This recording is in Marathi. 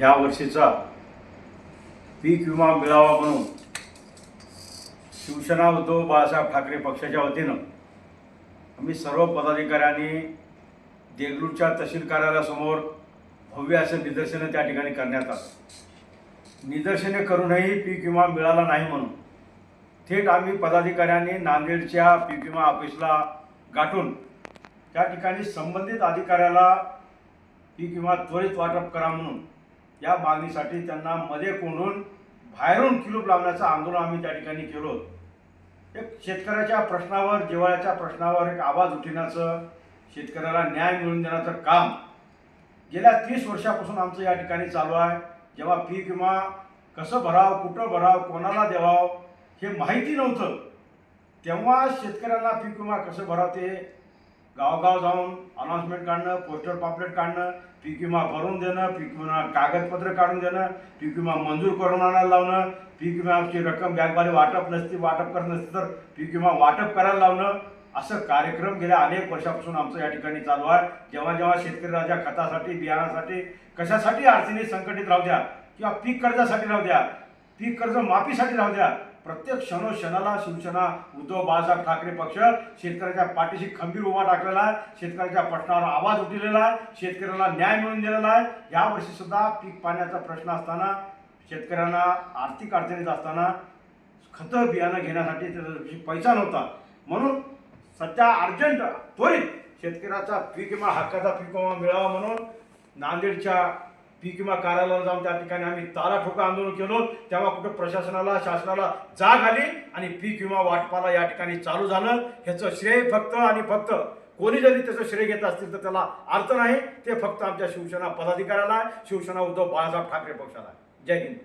या वर्षीचा पीक विमा मिळावा म्हणून शिवसेना उद्धव बाळासाहेब ठाकरे पक्षाच्या वतीनं आम्ही सर्व पदाधिकाऱ्यांनी देगलूरच्या तहसील कार्यालयासमोर भव्य असे निदर्शनं त्या ठिकाणी करण्यात आलं। निदर्शने करूनही पीक विमा मिळाला नाही म्हणून थेट आम्ही पदाधिकाऱ्यांनी नांदेडच्या पीक विमा ऑफिसला गाठून त्या ठिकाणी संबंधित अधिकाऱ्याला पीक विमा त्वरित वाटप करा म्हणून या मागणीसाठी त्यांना मध्ये कोंडून बाहेरून किलूप लावण्याचं आंदोलन आम्ही त्या ठिकाणी केलो। एक शेतकऱ्याच्या प्रश्नावर, जिव्हाळ्याच्या प्रश्नावर एक आवाज उठवण्याचं, शेतकऱ्याला न्याय मिळवून देण्याचं काम गेल्या 30 वर्षापासून आमचं या ठिकाणी चालू आहे। जेव्हा पीक विमा कसं भरावं, कुठं भरावं, कोणाला द्यावं हे माहिती नव्हतं, तेव्हा शेतकऱ्यांना पीक विमा कसं भरावं ते गावगाव जाऊन अनाउन्समेंट काढणं, पोस्टर पॉम्पलेट काढणं, पीक विमा भरून देणं, पीक विमा कागदपत्र काढून देणं, पीक विमा मंजूर करून आणायला लावणं, पीक विम्याची रक्कम बँकवाले वाटप करत नसते तर पीक विमा वाटप करायला लावणं, असं कार्यक्रम गेल्या अनेक वर्षापासून आमचं या ठिकाणी चालू आहे। जेव्हा जेव्हा शेतकरी राजा खतासाठी, बियाणासाठी, कशासाठी अडचणी संकटित राहू द्या किंवा पीक कर्जासाठी राहू द्या, पीक कर्ज माफीसाठी राहू द्या, प्रत्येक क्षणोक्षणाला शिवसेना उद्धव बाळासाहेब ठाकरे पक्ष शेतकऱ्याच्या पाठीशी खंबीर उभा टाकलेला आहे, शेतकऱ्याच्या प्रश्नावर आवाज उठवलेला आहे, शेतकऱ्याला न्याय मिळवून दिलेला आहे। यावर्षी सुद्धा पीक पाण्याचा प्रश्न असताना, शेतकऱ्यांना आर्थिक अडचणीत असताना खतं बियाणं घेण्यासाठी त्याचा पैसा नव्हता, म्हणून सध्या अर्जंट त्वरित शेतकऱ्याचा पीक विमा, हक्काचा पीक विमा मिळावा म्हणून नांदेडच्या पीक विमा कार्यालयाला जाऊन त्या ठिकाणी आम्ही ताला ठोका आंदोलन केलो। तेव्हा कुठं प्रशासनाला, शासनाला जाग आली आणि पीक विमा वाटपाला या ठिकाणी चालू झालं। ह्याचं श्रेय फक्त आणि फक्त कोणी जरी त्याचं श्रेय घेत असतील तर त्याला अर्थ नाही, ते फक्त आमच्या शिवसेना पदाधिकाऱ्याला, शिवसेना उद्धव बाळासाहेब ठाकरे पक्षाला। जय हिंद।